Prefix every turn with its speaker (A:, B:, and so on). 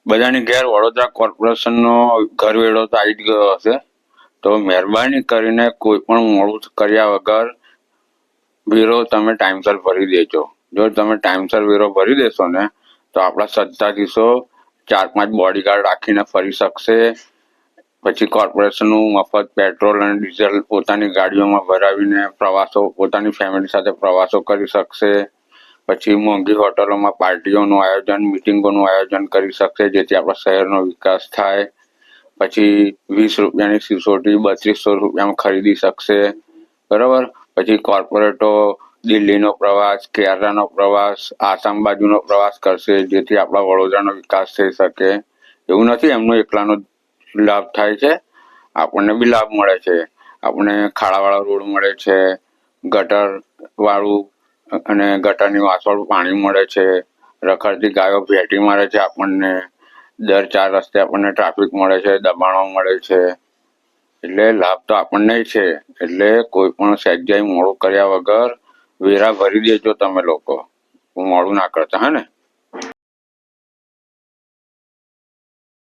A: બધાની ઘેર વડોદરા કોર્પોરેશનનો ઘરવેરો તો આવી જ ગયો હશે, તો મહેરબાની કરીને કોઈ પણ મોડું કર્યા વગર વેરો તમે ટાઈમસર ભરી દેજો. જો તમે ટાઈમસર વેરો ભરી દેશો ને તો આપણા સત્તાધીશો 4-5 બોડીગાર્ડ રાખીને ફરી શકશે. પછી કોર્પોરેશનનું મફત પેટ્રોલ અને ડીઝલ પોતાની ગાડીઓમાં ભરાવીને પ્રવાસો પોતાની ફેમિલી સાથે પ્રવાસો કરી શકશે. પછી મોંઘી હોટલોમાં પાર્ટીઓનું આયોજન, મિટિંગોનું આયોજન કરી શકશે, જેથી આપણા શહેરનો વિકાસ થાય. પછી 20 રૂપિયાની સિસોટી 3200 રૂપિયામાં ખરીદી શકશે. બરાબર. પછી કોર્પોરેટો દિલ્હીનો પ્રવાસ, કેરળનો પ્રવાસ, આસામ બાજુનો પ્રવાસ કરશે, જેથી આપણા વડોદરાનો વિકાસ થઈ શકે. એવું નથી એમનો એકલાનો લાભ થાય છે, આપણને બી લાભ મળે છે. આપણને ખાડાવાળા રોડ મળે છે, ગટર વાળું અને ગટરની વાસવાળું પાણી મળે છે, રખડતી ગાયો ભેટી મારે છે આપણને, દર 4 રસ્તે આપણને ટ્રાફિક મળે છે, દબાણો મળે છે. એટલે લાભ તો આપણને છે. એટલે કોઈ પણ સહેજાઈ મોડું કર્યા વગર વેરા ભરી દેજો તમે લોકો, મોડું ના કરતા, હે ને.